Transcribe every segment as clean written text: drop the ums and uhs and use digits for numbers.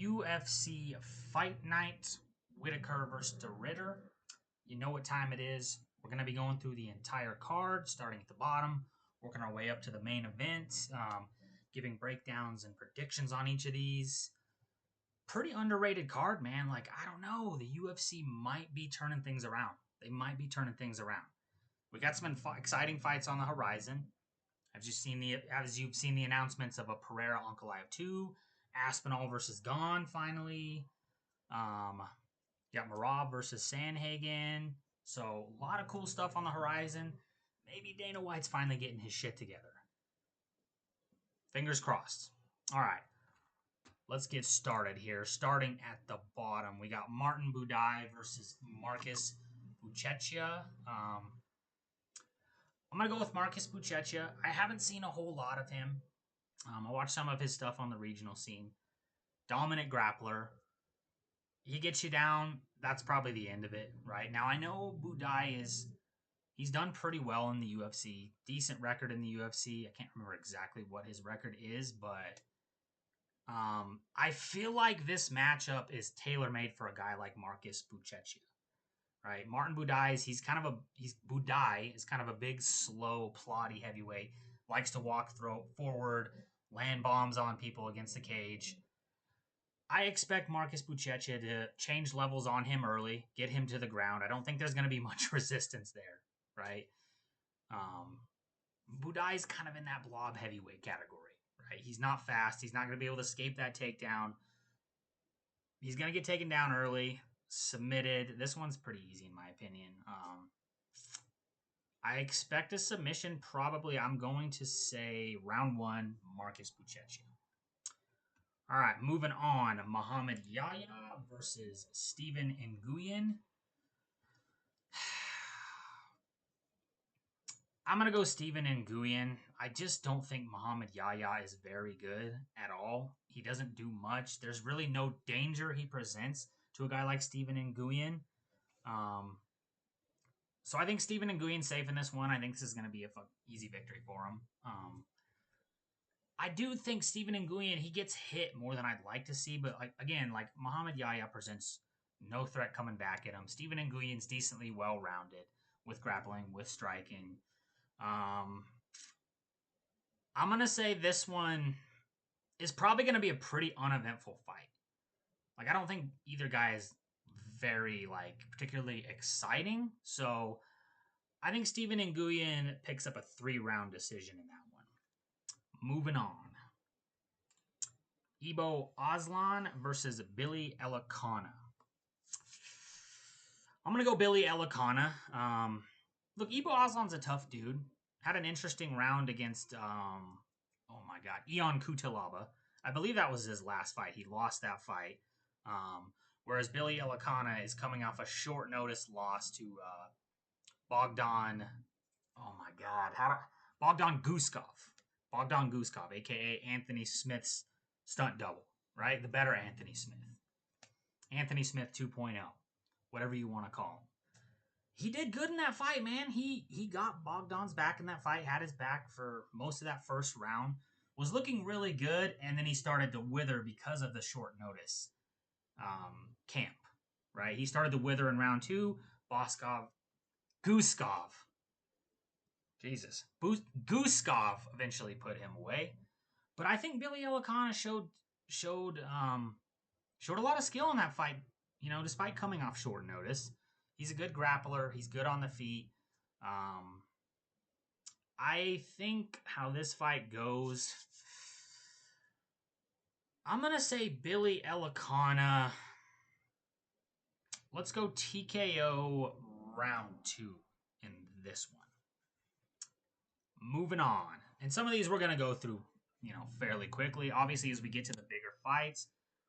UFC Fight Night, Whittaker versus the Ritter. You know what time it is. We're going to be going through the entire card, starting at the bottom, working our way up to the main event, giving breakdowns and predictions on each of these. Pretty underrated card, man. Like, I don't know. The UFC might be turning things around. They might be turning things around. We got some exciting fights on the horizon. As you've seen the announcements of a Pereira Ankalaev 2, Aspinall versus Gone finally. Got Marab versus Sandhagen. So a lot of cool stuff on the horizon. Maybe Dana White's finally getting his shit together. Fingers crossed. All right. Let's get started here. Starting at the bottom, we got Martin Buday versus Marcus Buchecha. I'm going to go with Marcus Buchecha. I haven't seen a whole lot of him. I watched some of his stuff on the regional scene. Dominant grappler. He gets you down. That's probably the end of it, right? Now, I know Buday he's done pretty well in the UFC. Decent record in the UFC. I can't remember exactly what his record is, but I feel like this matchup is tailor-made for a guy like Marcus Buchecha. Right, Martin Buday Buday is kind of a big, slow, ploddy heavyweight. Likes to walk forward, land bombs on people against the cage. I expect Marcus Buchecha to change levels on him early, get him to the ground. I don't think there's going to be much resistance there, right? Buday's kind of in that blob heavyweight category, right? He's not fast. He's not going to be able to escape that takedown. He's going to get taken down early. Submitted. This one's pretty easy in my opinion. I expect a submission probably. I'm going to say round one, Marcus Buchecha. All right, moving on. Muhammad Yahya versus Stephen Nguyen. I'm going to go Stephen Nguyen. I just don't think Muhammad Yahya is very good at all. He doesn't do much. There's really no danger he presents to a guy like Stephen Nguyen. So I think Stephen Nguyen's safe in this one. I think this is going to be a easy victory for him. I do think Stephen Nguyen, he gets hit more than I'd like to see, but like Muhammad Yahya presents no threat coming back at him. Stephen Nguyen's decently well-rounded with grappling, with striking. I'm going to say this one is probably going to be a pretty uneventful fight. Like, I don't think either guy is very, particularly exciting. So, I think Stephen Nguyen picks up a 3-round decision in that one. Moving on. Ibo Aslan versus Billy Elikana. I'm going to go Billy Elikana. Look, Ibo Aslan's a tough dude. Had an interesting round against, Ion Kutalaba. I believe that was his last fight. He lost that fight. Whereas Billy Elikana is coming off a short notice loss to Bogdan. Oh my God. Bogdan Guskov. Bogdan Guskov, a.k.a. Anthony Smith's stunt double, right? The better Anthony Smith. Anthony Smith 2.0, whatever you want to call him. He did good in that fight, man. He got Bogdan's back in that fight, had his back for most of that first round, was looking really good, and then he started to wither because of the short notice camp, right? He started to wither in round 2. Guskov eventually put him away. But I think Billy Elikana showed a lot of skill in that fight, despite coming off short notice. He's a good grappler. He's good on the feet. I think how this fight goes, I'm going to say Billy Elikana. Let's go TKO round 2 in this one. Moving on. And some of these we're going to go through, fairly quickly. Obviously, as we get to the bigger fights,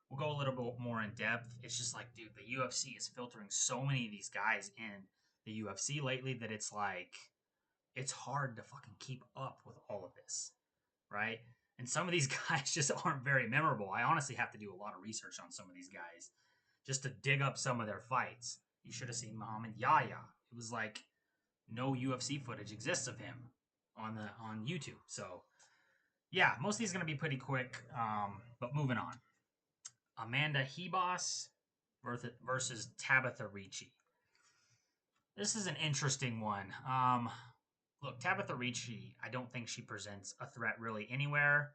we'll go a little bit more in depth. It's just like, dude, the UFC is filtering so many of these guys in the UFC lately that it's hard to fucking keep up with all of this, right? And some of these guys just aren't very memorable. I honestly have to do a lot of research on some of these guys just to dig up some of their fights. You should have seen Muhammad Yahya. It was like no UFC footage exists of him on YouTube. So, yeah, most of these are going to be pretty quick, but moving on. Amanda Hebos versus Tabitha Ricci. This is an interesting one. Look, Tabitha Ricci, I don't think she presents a threat really anywhere,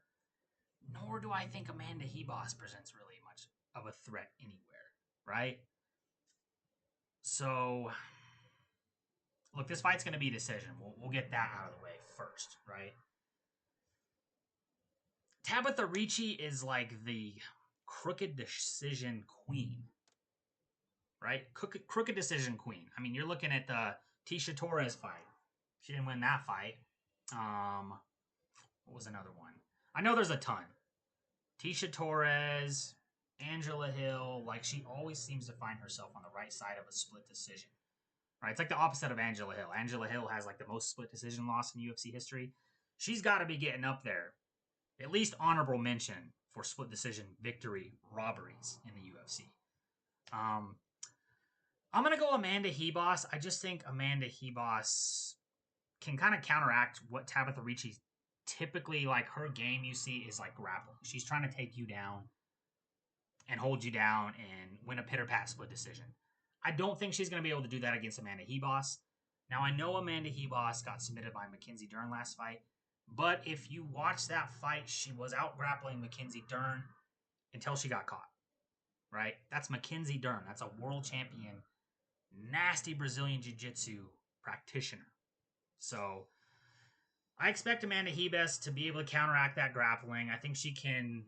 nor do I think Amanda Hebos presents really much of a threat anywhere, right? So, look, this fight's going to be a decision. We'll get that out of the way first, right? Tabitha Ricci is like the crooked decision queen, right? Crooked decision queen. I mean, you're looking at the Tisha Torres fight. She didn't win that fight. What was another one? I know there's a ton. Tisha Torres, Angela Hill. Like, she always seems to find herself on the right side of a split decision. Right? It's like the opposite of Angela Hill. Angela Hill has like the most split decision loss in UFC history. She's got to be getting up there. At least honorable mention for split decision victory robberies in the UFC. I'm going to go Amanda Hebos. I just think Amanda Hebos can kind of counteract what Tabitha Ricci typically, like, her game you see is like grappling. She's trying to take you down and hold you down and win a pitter-pat split decision. I don't think she's going to be able to do that against Amanda Hebos. Now, I know Amanda Hebos got submitted by Mackenzie Dern last fight, but if you watch that fight, she was out grappling Mackenzie Dern until she got caught, right? That's Mackenzie Dern. That's a world champion, nasty Brazilian jiu-jitsu practitioner. So I expect Amanda Hebos to be able to counteract that grappling. I think she can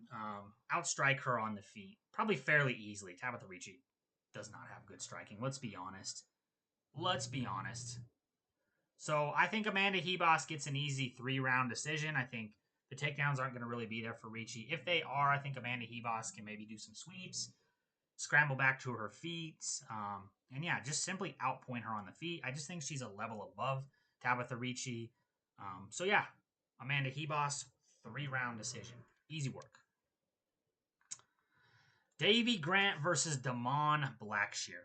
outstrike her on the feet, probably fairly easily. Tabitha Ricci does not have good striking. Let's be honest. So I think Amanda Hebos gets an easy 3-round decision. I think the takedowns aren't going to really be there for Ricci. If they are, I think Amanda Hebos can maybe do some sweeps, scramble back to her feet, and yeah, just simply outpoint her on the feet. I just think she's a level above Tabitha Ricci. So yeah, Amanda Hebos, 3-round decision. Easy work. Davy Grant versus Damon Blackshear.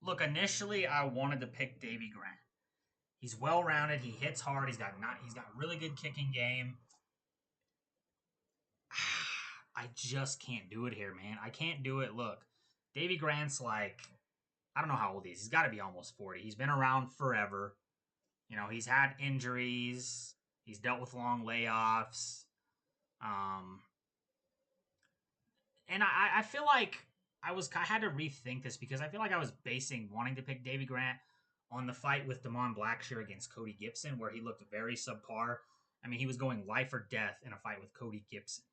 Look, initially I wanted to pick Davy Grant. He's well-rounded. He hits hard. He's got really good kicking game. I just can't do it here, man. I can't do it. Look, Davy Grant's like, I don't know how old he is. He's got to be almost 40. He's been around forever. You know, he's had injuries. He's dealt with long layoffs. And I feel like I had to rethink this because I feel like I was basing wanting to pick Davy Grant on the fight with Damon Blackshear against Cody Gibson, where he looked very subpar. I mean, he was going life or death in a fight with Cody Gibson.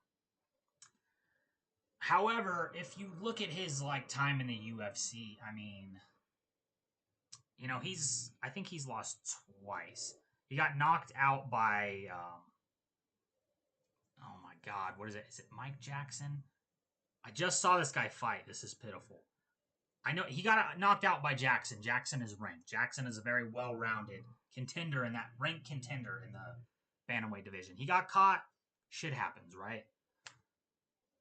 However, if you look at his like time in the UFC, I mean, you know, I think he's lost twice. He got knocked out by, oh my God, what is it? Is it Mike Jackson? I just saw this guy fight. This is pitiful. I know he got knocked out by Jackson. Jackson is ranked. Jackson is a very well-rounded contender in that ranked contender in the bantamweight division. He got caught. Shit happens, right?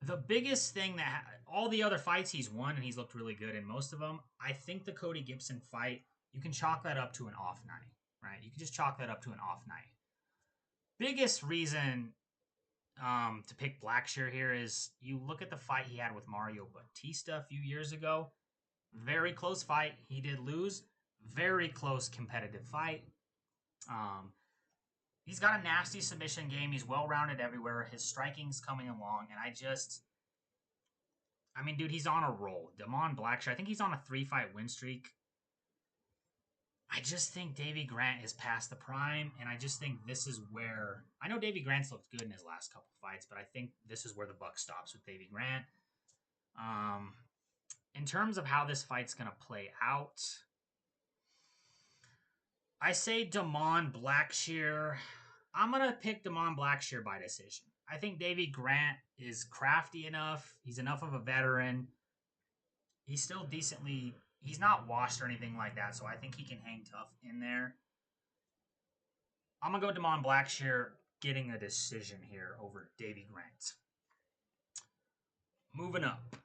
The biggest thing that all the other fights he's won and he's looked really good in most of them. I think the Cody Gibson fight, you can chalk that up to an off night, right? You can just chalk that up to an off night. Biggest reason to pick Blackshear here is you look at the fight he had with Mario Batista a few years ago. Very close fight. He did lose. Very close competitive fight. He's got a nasty submission game. He's well-rounded everywhere. His striking's coming along. And I mean, dude, he's on a roll. Damon Blackshear, I think he's on a 3-fight win streak. I just think Davy Grant is past the prime. And I just think this is where... I know Davy Grant's looked good in his last couple fights, but I think this is where the buck stops with Davy Grant. In terms of how this fight's going to play out, I say Damon Blackshear. I'm going to pick Damon Blackshear by decision. I think Davy Grant is crafty enough. He's enough of a veteran. He's still decently... He's not washed or anything like that, so I think he can hang tough in there. I'm going to go Damon Blackshear getting a decision here over Davy Grant. Moving up.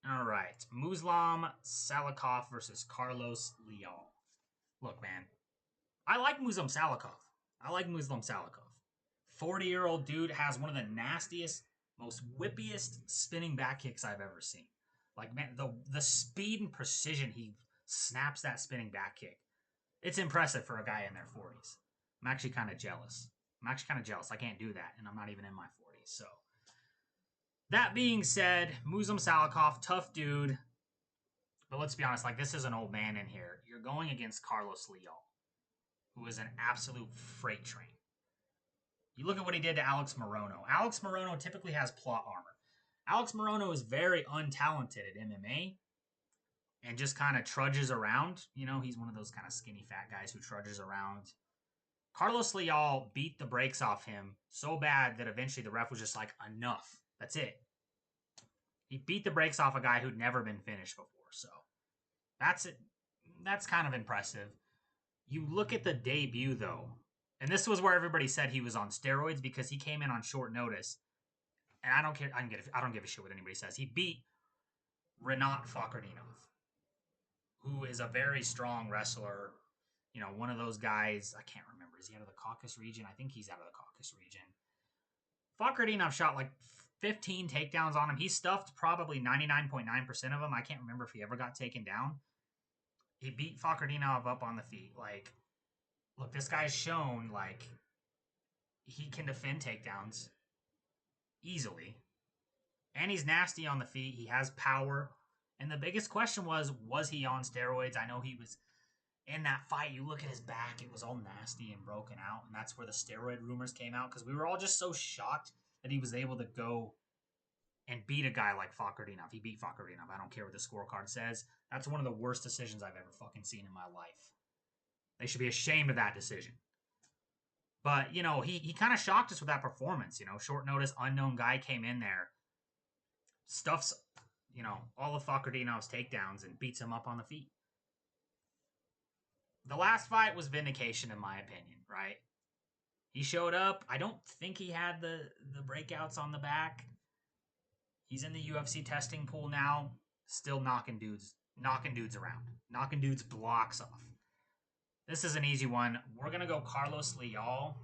All right. Muslim Salikov versus Carlos Leal. Look, man. I like Muslim Salikov. 40-year-old dude has one of the nastiest, most whippiest spinning back kicks I've ever seen. Like, man, the speed and precision he snaps that spinning back kick. It's impressive for a guy in their 40s. I'm actually kind of jealous. I can't do that, and I'm not even in my 40s. So, that being said, Muslim Salikov, tough dude. But let's be honest, like, this is an old man in here. You're going against Carlos Leal, who is an absolute freight train. You look at what he did to Alex Morono. Alex Morono typically has plot armor. Alex Morono is very untalented at MMA and just kind of trudges around. You know, he's one of those kind of skinny fat guys who trudges around. Carlos Leal beat the brakes off him so bad that eventually the ref was just like, enough. That's it. He beat the brakes off a guy who'd never been finished before. So that's it. That's kind of impressive. You look at the debut, though, and this was where everybody said he was on steroids because he came in on short notice. And I don't care. I don't give a shit what anybody says. He beat Renat Fakhretdinov, who is a very strong wrestler. You know, one of those guys. I can't remember. Is he out of the Caucasus region? I think he's out of the Caucasus region. Fakhretdinov shot like 15 takedowns on him. He stuffed probably 99.9% of them. I can't remember if he ever got taken down. He beat Fakhretdinov up on the feet. Like, look, this guy's shown, like, he can defend takedowns easily. And he's nasty on the feet. He has power. And the biggest question was he on steroids? I know he was in that fight. You look at his back, it was all nasty and broken out. And that's where the steroid rumors came out because we were all just so shocked that he was able to go and beat a guy like Fakhretdinov. He beat Fakhretdinov. I don't care what the scorecard says. That's one of the worst decisions I've ever fucking seen in my life. They should be ashamed of that decision. But, you know, he kind of shocked us with that performance. You know, short notice, unknown guy came in there, stuffs, you know, all of Fakhretdinov's takedowns and beats him up on the feet. The last fight was vindication, in my opinion, right? He showed up. I don't think he had the breakouts on the back. He's in the UFC testing pool now, still knocking dudes around, knocking dudes' blocks off. This is an easy one. We're going to go Carlos Leal.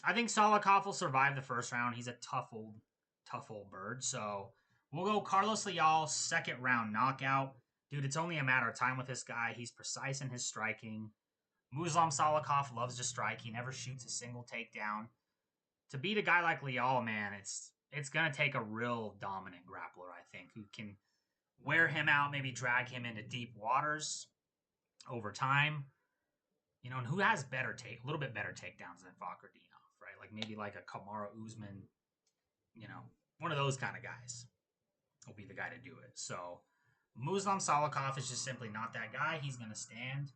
I think Salikov will survive the first round. He's a tough old bird. So we'll go Carlos Leal, second round knockout. Dude, it's only a matter of time with this guy. He's precise in his striking. Muslim Salikov loves to strike. He never shoots a single takedown. To beat a guy like Leal, man, it's going to take a real dominant grappler, I think, who can wear him out, maybe drag him into deep waters over time. You know, and who has a little bit better takedowns than Fakhretdinov, right? Like maybe like a Kamaru Usman, you know, one of those kind of guys will be the guy to do it. So Muslim Salikov is just simply not that guy. He's going to stand.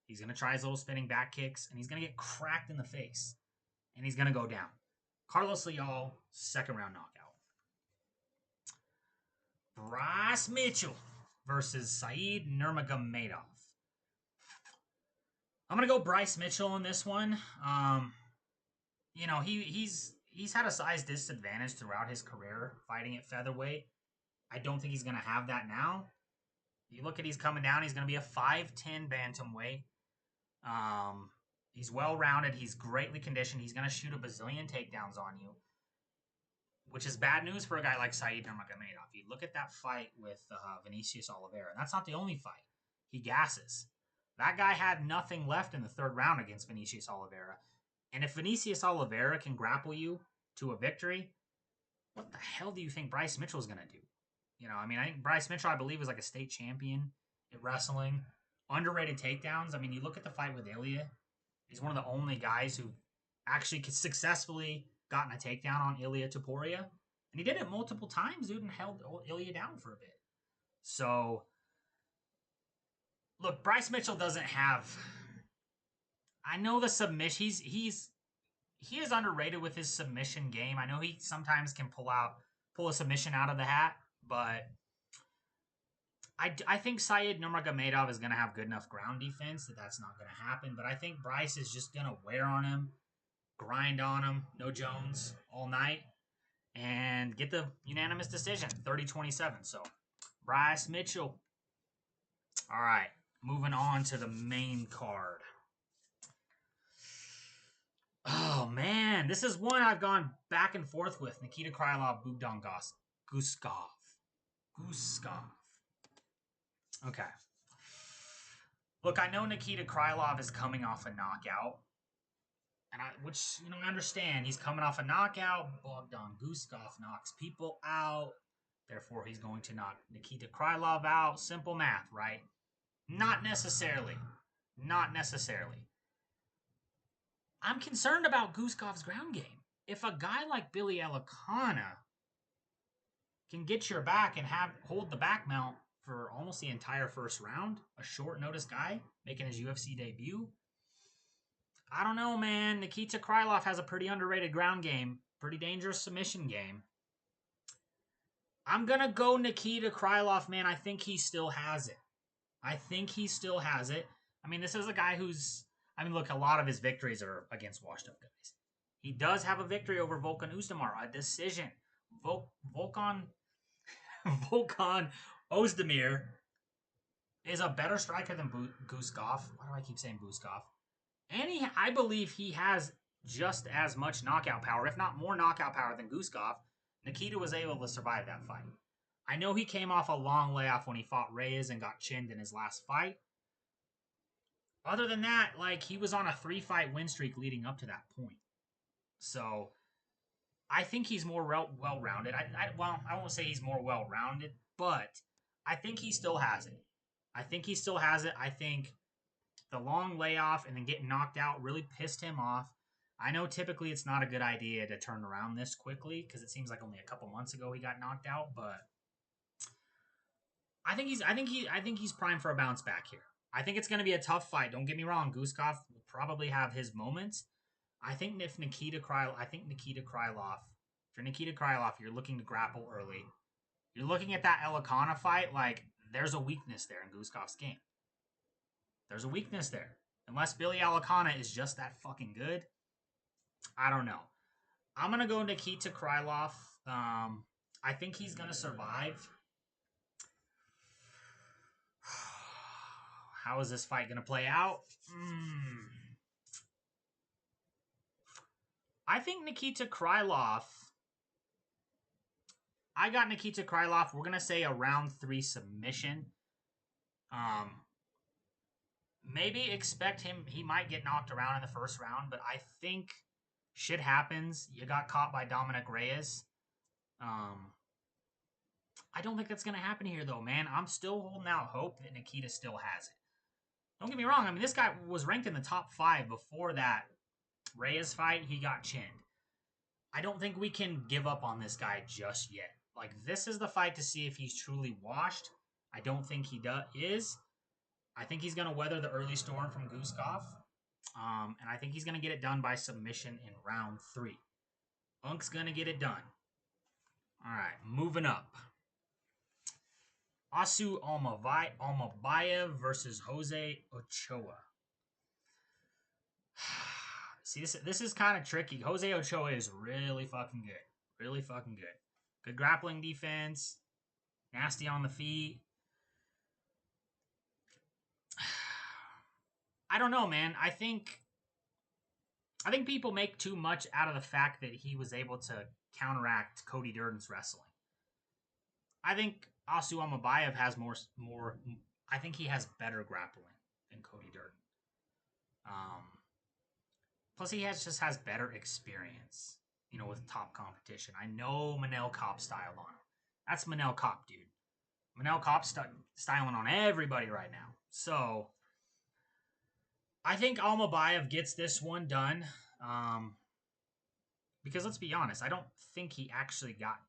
He's going to try his little spinning back kicks, and he's going to get cracked in the face, and he's going to go down. Carlos Leal, second round knockout. Bryce Mitchell versus Said Nurmagomedov. I'm going to go Bryce Mitchell in this one. You know, he's had a size disadvantage throughout his career fighting at featherweight. I don't think he's going to have that now. You look at he's coming down. He's going to be a 5'10" bantamweight. He's well-rounded. He's greatly conditioned. He's going to shoot a bazillion takedowns on you, which is bad news for a guy like Said Nurmagomedov. You look at that fight with Vinicius Oliveira. That's not the only fight. He gasses. That guy had nothing left in the third round against Vinicius Oliveira. And if Vinicius Oliveira can grapple you to a victory, what the hell do you think Bryce Mitchell is going to do? You know, I mean, I think Bryce Mitchell, I believe, was like a state champion at wrestling. Underrated takedowns. I mean, you look at the fight with Ilya. He's one of the only guys who actually successfully gotten a takedown on Ilya Topuria. And he did it multiple times, dude, and held Ilya down for a bit. So, look, Bryce Mitchell doesn't have... I know the submission... He is underrated with his submission game. I know he sometimes can pull a submission out of the hat, but I think Said Nurmagomedov is going to have good enough ground defense that that's not going to happen. But I think Bryce is just going to wear on him, grind on him, no Jones all night, and get the unanimous decision, 30-27. So, Bryce Mitchell. All right, moving on to the main card. Oh, man. This is one I've gone back and forth with. Nikita Krylov, Bogdan Guskov. Okay. Look, I know Nikita Krylov is coming off a knockout. Which, I understand. He's coming off a knockout. Bogdan Guskov knocks people out. Therefore, he's going to knock Nikita Krylov out. Simple math, right? Not necessarily. Not necessarily. I'm concerned about Guskov's ground game. If a guy like Billy Elikana can get your back and hold the back mount for almost the entire first round, a short notice guy making his UFC debut, I don't know, man. Nikita Krylov has a pretty underrated ground game, pretty dangerous submission game. I'm going to go Nikita Krylov, man. I think he still has it. I mean, this is a guy look, a lot of his victories are against washed up guys. He does have a victory over Volkan Ozdemir, a decision. Volkan Ozdemir is a better striker than Guskov. Why do I keep saying Guskov? And I believe he has just as much knockout power, if not more knockout power than Guskov. Nikita was able to survive that fight. I know he came off a long layoff when he fought Reyes and got chinned in his last fight. Other than that, he was on a 3-fight win streak leading up to that point. So, I think he's more well-rounded. I won't say he's more well-rounded, but I think he still has it. I think the long layoff and then getting knocked out really pissed him off. I know typically it's not a good idea to turn around this quickly because it seems like only a couple months ago he got knocked out, but I think he's primed for a bounce back here. I think it's going to be a tough fight. Don't get me wrong. Guskov will probably have his moments. I think if you're Nikita Krylov, you're looking to grapple early. You're looking at that Elikana fight, there's a weakness there in Guskov's game. There's a weakness there. Unless Billy Elikana is just that fucking good, I don't know. I'm going to go Nikita Krylov. I think he's going to survive. How is this fight going to play out? I think Nikita Krylov. I got Nikita Krylov. We're going to say a round 3 submission. Maybe expect him. He might get knocked around in the first round, but I think shit happens. You got caught by Dominic Reyes. I don't think that's going to happen here, though, man. I'm still holding out hope that Nikita still has it. Don't get me wrong. I mean, this guy was ranked in the top 5 before that Reyes fight. He got chinned. I don't think we can give up on this guy just yet. This is the fight to see if he's truly washed. I don't think he is. I think he's going to weather the early storm from Guskov. And I think he's going to get it done by submission in round 3. Unk's going to get it done. All right, moving up. Asu Almabayev versus Jose Ochoa. See, this is kind of tricky. Jose Ochoa is really fucking good. Really fucking good. Good grappling defense. Nasty on the feet. I don't know, man. I think people make too much out of the fact that he was able to counteract Cody Durden's wrestling. I think Asu Almabayev has more. I think he has better grappling than Cody Durden. Plus, he just has better experience, with top competition. I know Manel Kopp styled on him. That's Manel Kopp, dude. Manel Kopp styling on everybody right now. So, I think Almabayev gets this one done. Because let's be honest, I don't think he actually got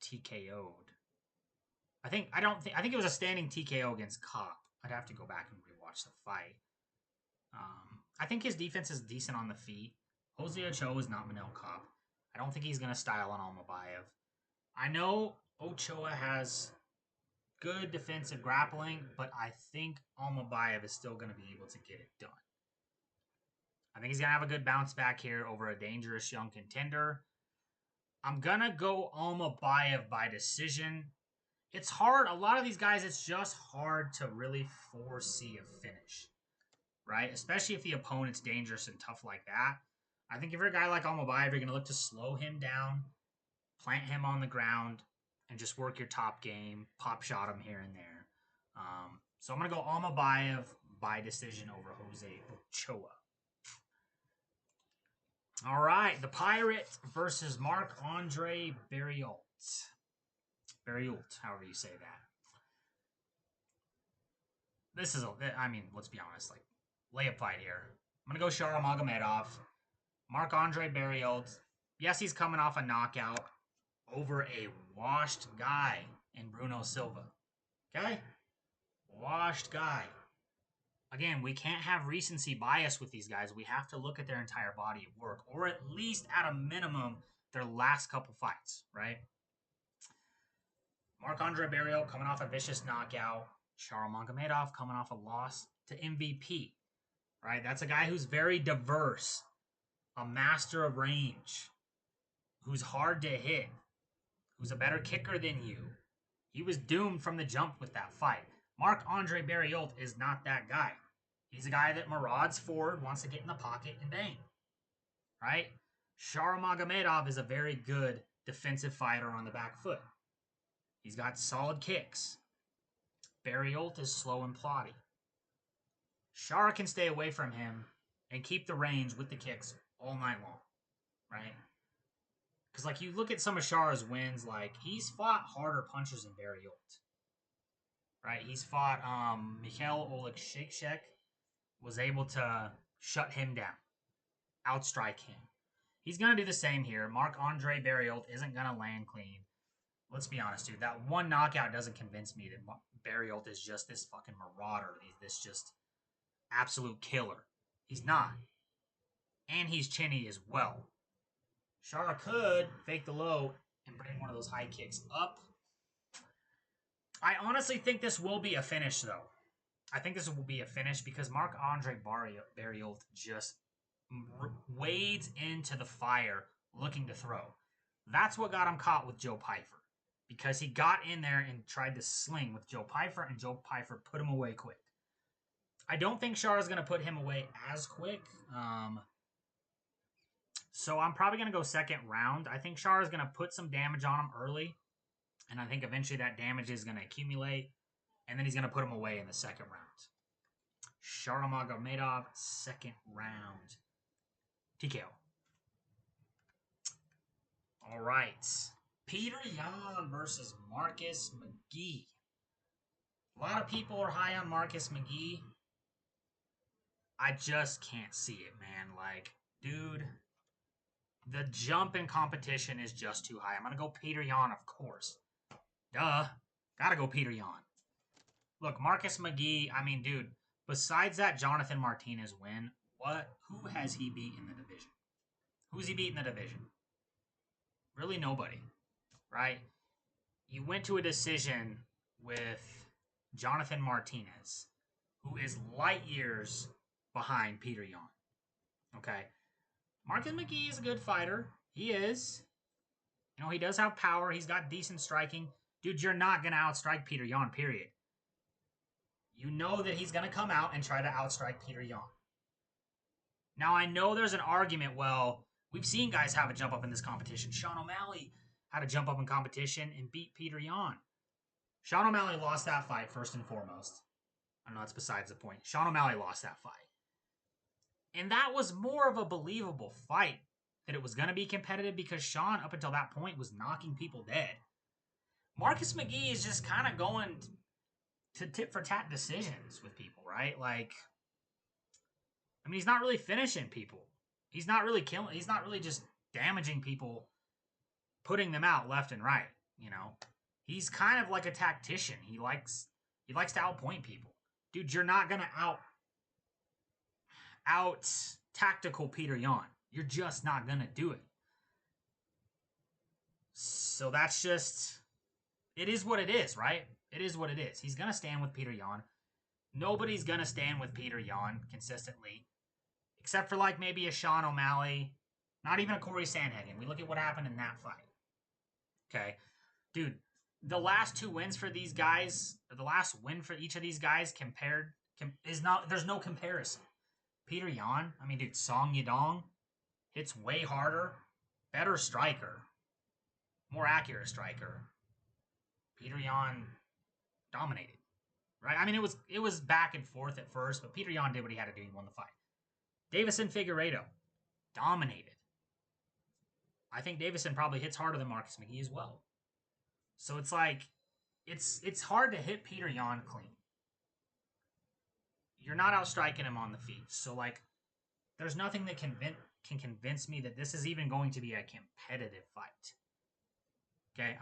TKO'd. I think it was a standing TKO against Kopp. I'd have to go back and rewatch the fight. I think his defense is decent on the feet. Jose Ochoa is not Manel Kopp. I don't think he's going to style on Almabayev. I know Ochoa has good defensive grappling, but I think Almabayev is still going to be able to get it done. I think he's going to have a good bounce back here over a dangerous young contender. I'm going to go Almabayev by decision. It's hard. A lot of these guys, it's just hard to really foresee a finish, right? Especially if the opponent's dangerous and tough like that. I think if you're a guy like Almobayev, you're going to look to slow him down, plant him on the ground, and just work your top game, pop shot him here and there. So I'm going to go Almobayev by decision over Jose Ochoa. All right, the Pirate versus Marc-Andre Barriault. Barriault, however you say that. This is, I mean, let's be honest, like, layup fight here. I'm going to go Sharamagomedov. Marc-Andre Barriault. Yes, he's coming off a knockout over a washed guy in Bruno Silva. Okay? Washed guy. Again, we can't have recency bias with these guys. We have to look at their entire body of work, or at least at a minimum, their last couple fights, right? Marc-Andre Barriault coming off a vicious knockout. Sharamagomedov coming off a loss to MVP, right? That's a guy who's very diverse, a master of range, who's hard to hit, who's a better kicker than you. He was doomed from the jump with that fight. Marc-Andre Barriault is not that guy. He's a guy that marauds forward, wants to get in the pocket and bang. Right? Sharamagomedov is a very good defensive fighter on the back foot. He's got solid kicks. Barriault is slow and plotty. Shara can stay away from him and keep the range with the kicks all night long. Right? Because, like, you look at some of Shara's wins, like, he's fought harder punches than Barriault. Right? He's fought Mikhail Oleksiejczuk, was able to shut him down, outstrike him. He's going to do the same here. Marc-Andre Barriault isn't going to land clean. Let's be honest, dude. That one knockout doesn't convince me that Barriault is just this fucking marauder. This just absolute killer. He's not. And he's chinny as well. Shara could fake the low and bring one of those high kicks up. I honestly think this will be a finish, though. I think this will be a finish because Marc-Andre Barriault just wades into the fire looking to throw. That's what got him caught with Joe Pyfer. Because he got in there and tried to sling with Joe Pyfer, and Joe Pyfer put him away quick. I don't think Shara's going to put him away as quick. So I'm probably going to go second round. I think Shara's going to put some damage on him early. And I think eventually that damage is going to accumulate. And then he's going to put him away in the second round. Sharamagomedov, second round. TKO. All right. Peter Yan versus Marcus McGee. A lot of people are high on Marcus McGee. I just can't see it, man. Like, dude, the jump in competition is just too high. I'm going to go Peter Yan, of course. Duh. Gotta go Peter Yan. Look, Marcus McGee, I mean, dude, besides that Jonathan Martinez win, who has he beat in the division? Who's he beat in the division? Really nobody, right? You went to a decision with Jonathan Martinez, who is light years behind Peter Yan. Okay? Marcus McGee is a good fighter. He is. You know, he does have power. He's got decent striking. Dude, you're not going to outstrike Peter Yan, period. You know that he's going to come out and try to outstrike Peter Yan. Now, I know there's an argument, well, we've seen guys have a jump up in this competition. Sean O'Malley had a jump up in competition and beat Peter Yan. Sean O'Malley lost that fight, first and foremost. I know that's besides the point. Sean O'Malley lost that fight. And that was more of a believable fight, that it was going to be competitive because Sean, up until that point, was knocking people dead. Marcus McGee is just kind of going to tit-for-tat decisions with people, right? Like, I mean, he's not really finishing people. He's not really killing. He's not really just damaging people, putting them out left and right, you know? He's kind of like a tactician. He likes to outpoint people. Dude, you're not going to out tactical Peter Yan. You're just not going to do it. So that's just, it is what it is, right? It is what it is. He's going to stand with Peter Yan. Nobody's going to stand with Peter Yan consistently, except for like maybe a Sean O'Malley, not even a Corey Sandhagen. We look at what happened in that fight. Okay. Dude, the last two wins for these guys, or the last win for each of these guys there's no comparison. Peter Yan, I mean, dude, Song Yadong, hits way harder, better striker, more accurate striker. Peter Yan dominated, right? I mean, it was back and forth at first, but Peter Yan did what he had to do. He won the fight. Davison Figueiredo dominated. I think Davison probably hits harder than Marcus McGee as well. So it's like, it's hard to hit Peter Yan clean. You're not outstriking him on the feet. So, like, there's nothing that can convince me that this is even going to be a competitive fight. Okay,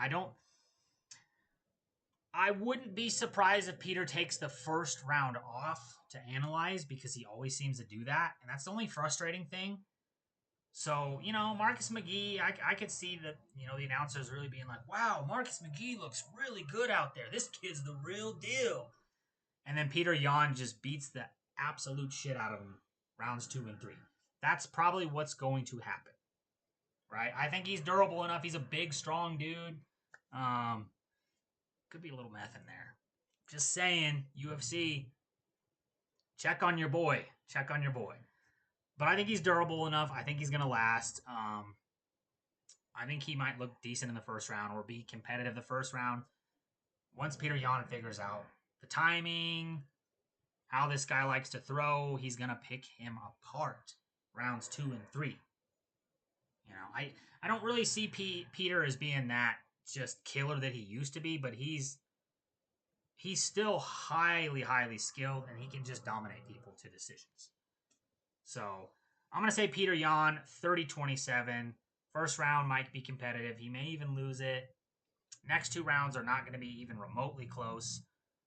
I wouldn't be surprised if Peter takes the first round off to analyze, because he always seems to do that. And that's the only frustrating thing. So, you know, Marcus McGee, I could see that, you know, the announcers really being like, wow, Marcus McGee looks really good out there. This kid's the real deal. And then Peter Yan just beats the absolute shit out of him rounds 2 and 3. That's probably what's going to happen, right? I think he's durable enough. He's a big, strong dude. Could be a little meth in there. Just saying, UFC, check on your boy. Check on your boy. But I think he's durable enough. I think he's going to last. I think he might look decent in the first round or be competitive the first round. Once Peter Yan figures out the timing, how this guy likes to throw, he's going to pick him apart rounds 2 and 3. You know, I don't really see Peter as being that just killer that he used to be, but he's still highly, highly skilled, and he can just dominate people to decisions. So I'm going to say Peter Yan, 30-27. First round might be competitive. He may even lose it. Next 2 rounds are not going to be even remotely close.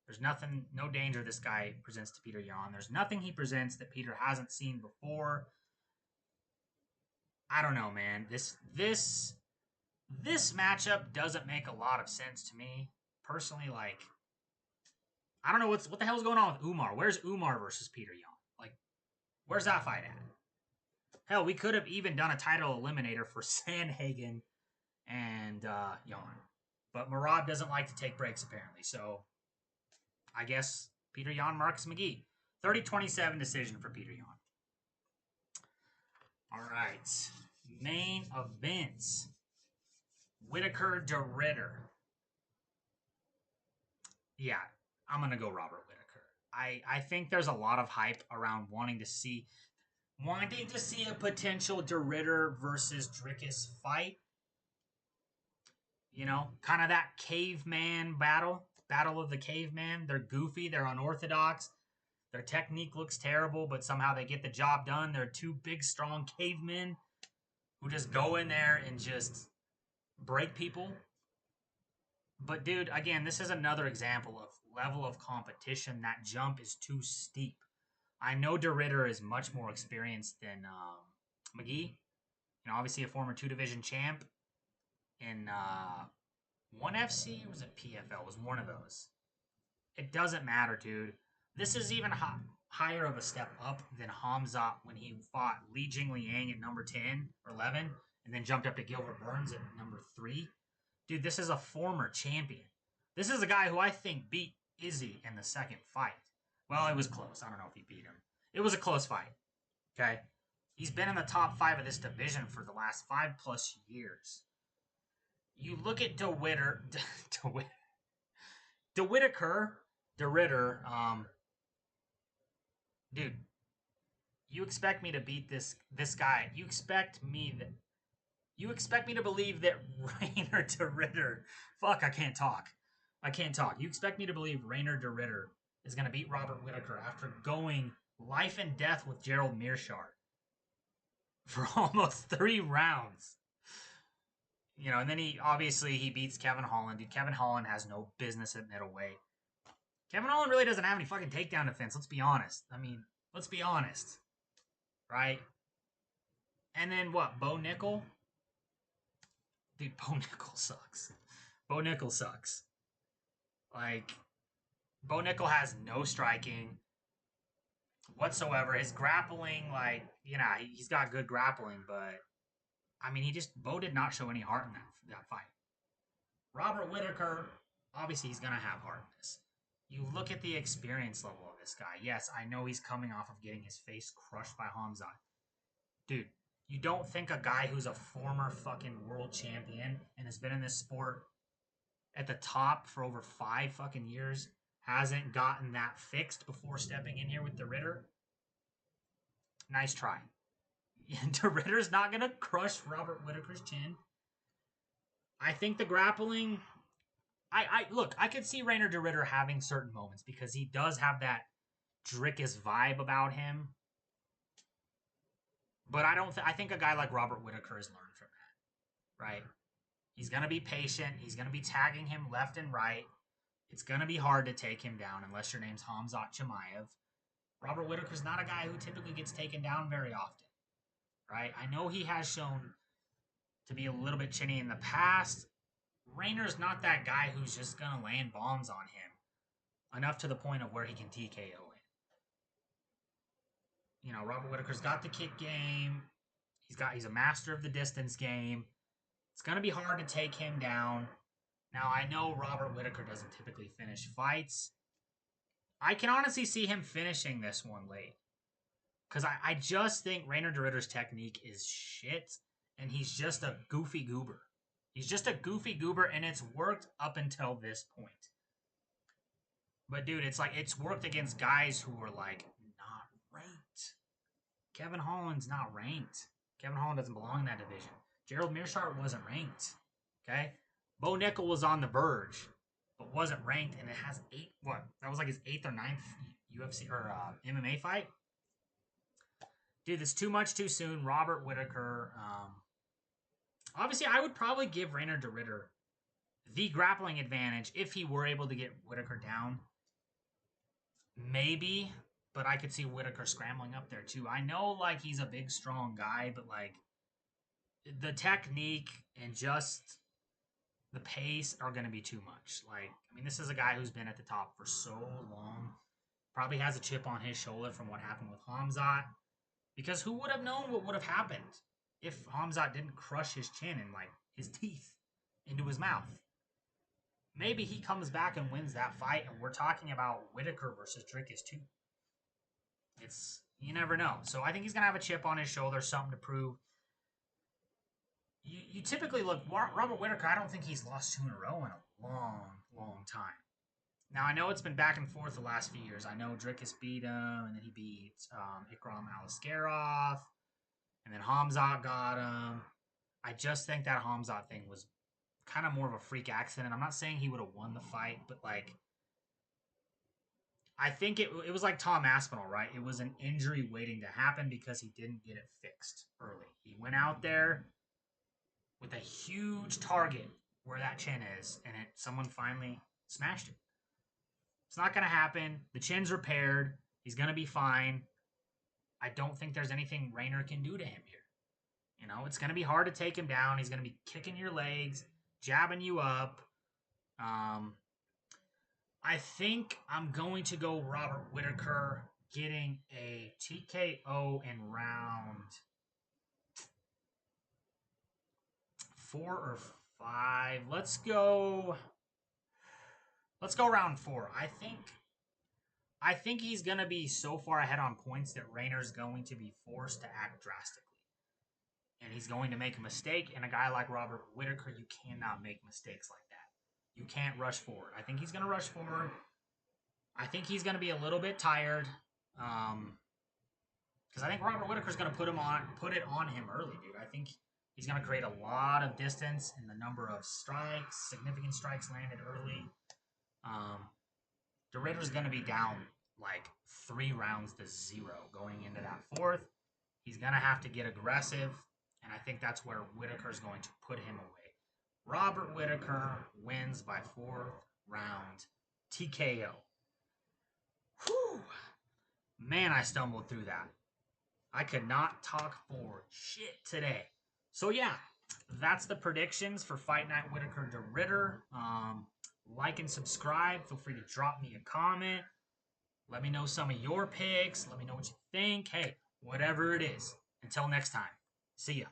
There's nothing, no danger this guy presents to Peter Yan. There's nothing he presents that Peter hasn't seen before. I don't know, man. This matchup doesn't make a lot of sense to me. Personally, like, I don't know what the hell's going on with Umar. Where's Umar versus Peter Yan? Like, where's that fight at? Hell, we could have even done a title eliminator for Sandhagen and Yan. But Merab doesn't like to take breaks, apparently. So, I guess Peter Yan, Marcus McGee. 30-27 decision for Peter Yan. All right. Main events. Whittaker de Ritter. Yeah, I'm going to go Robert Whittaker. I think there's a lot of hype around wanting to see a potential de Ritter versus Dricus fight. You know, kind of that caveman battle of the caveman. They're goofy, they're unorthodox. Their technique looks terrible, but somehow they get the job done. They're 2 big, strong cavemen who just go in there and just break people. But, dude, again, this is another example of level of competition. That jump is too steep. I know de Ritter is much more experienced than McGee. You know, obviously a former 2-division champ in 1FC, or was it PFL? It was one of those. It doesn't matter, dude. This is even higher of a step up than Hamzat when he fought Li Jingliang at number 10 or 11 and then jumped up to Gilbert Burns at number 3. Dude, this is a former champion. This is a guy who I think beat Izzy in the second fight. Well, it was close. I don't know if he beat him. It was a close fight. Okay? He's been in the top 5 of this division for the last 5+ years. You look at de Ritter, dude, you expect me to beat this guy. You expect me to believe that Rainer de Ritter, I can't talk. You expect me to believe Rainer de Ritter is going to beat Robert Whittaker after going life and death with Gerald Mearshart for almost 3 rounds. You know, and then he beats Kevin Holland. Dude, Kevin Holland has no business at middleweight. Kevin Holland really doesn't have any fucking takedown defense. Let's be honest. Let's be honest. Right? And then what? Bo Nickel? Dude, Bo Nickel sucks. Bo Nickel sucks. Like, Bo Nickel has no striking whatsoever. His grappling, like, you know, he's got good grappling, but Bo did not show any heart in that fight. Robert Whittaker, obviously he's going to have heart in this. You look at the experience level of this guy. Yes, I know he's coming off of getting his face crushed by Hamzat. Dude, You don't think a guy who's a former fucking world champion and has been in this sport at the top for over 5 fucking years hasn't gotten that fixed before stepping in here with the Ritter? Nice try. The Ritter's not going to crush Robert Whittaker's chin. I think the grappling... Look, I could see Rainer de Ritter having certain moments because he does have that Drickus vibe about him. But I think a guy like Robert Whittaker has learned from that, right? He's going to be patient. He's going to be tagging him left and right. It's going to be hard to take him down unless your name's Khamzat Chimaev. Robert Whittaker's not a guy who typically gets taken down very often, right? I know he has shown to be a little bit chinny in the past. Rainer's not that guy who's just going to land bombs on him enough to the point of where he can TKO it. You know, Robert Whittaker's got the kick game. He's a master of the distance game. It's going to be hard to take him down. Now, I know Robert Whittaker doesn't typically finish fights. I can honestly see him finishing this one late. Because I just think Rainer de Ritter's technique is shit. And he's just a goofy goober. He's just a goofy goober, and it's worked up until this point. But, dude, it's worked against guys who are, like, not ranked. Kevin Holland's not ranked. Kevin Holland doesn't belong in that division. Gerald Meerschaert wasn't ranked. Okay? Bo Nickel was on the verge, but wasn't ranked, and it has that was like his 8th or 9th UFC or MMA fight. Dude, it's too much too soon. Robert Whittaker. Obviously, I would probably give Rainer de Ritter the grappling advantage if he were able to get Whittaker down. Maybe, but I could see Whittaker scrambling up there too. I know, like, he's a big, strong guy, but, like, the technique and just the pace are going to be too much. Like, I mean, this is a guy who's been at the top for so long. Probably has a chip on his shoulder from what happened with Khamzat. Because who would have known what would have happened if Khamzat didn't crush his chin and, like, his teeth into his mouth? Maybe he comes back and wins that fight, and we're talking about Whittaker versus Drickus too. You never know. So I think he's going to have a chip on his shoulder, something to prove. You typically look, Robert Whittaker, I don't think he's lost 2 in a row in a long, long time. Now, I know it's been back and forth the last few years. I know Drickus beat him, and then he beat Ikram Aliskerov, and then Khamzat got him. I just think that Khamzat thing was kind of more of a freak accident. I'm not saying he would have won the fight, but, like, I think it was like Tom Aspinall, right? It was an injury waiting to happen because he didn't get it fixed early. He went out there with a huge target where that chin is, and someone finally smashed it. It's not going to happen. The chin's repaired. He's going to be fine. I don't think there's anything Rainer can do to him here. You know, it's going to be hard to take him down. He's going to be kicking your legs, jabbing you up. I think I'm going to go Robert Whittaker getting a TKO in round 4 or 5. Let's go round 4. I think he's going to be so far ahead on points that Rainer's going to be forced to act drastically. And he's going to make a mistake, and a guy like Robert Whittaker, you cannot make mistakes like that. You can't rush forward. I think he's going to rush forward. I think he's going to be a little bit tired. Because I think Robert Whittaker's going to put it on him early, dude. I think he's going to create a lot of distance in the number of strikes, significant strikes landed early. De Ritter's going to be down like 3 rounds to 0 going into that 4th. He's going to have to get aggressive, and I think that's where Whittaker's going to put him away. Robert Whittaker wins by 4th round TKO. Whew. Man, I stumbled through that. I could not talk for shit today. So yeah, that's the predictions for Fight Night Whittaker de Ritter. Like and subscribe. Feel free to drop me a comment. Let me know some of your picks. Let me know what you think. Hey, whatever it is. Until next time. See ya.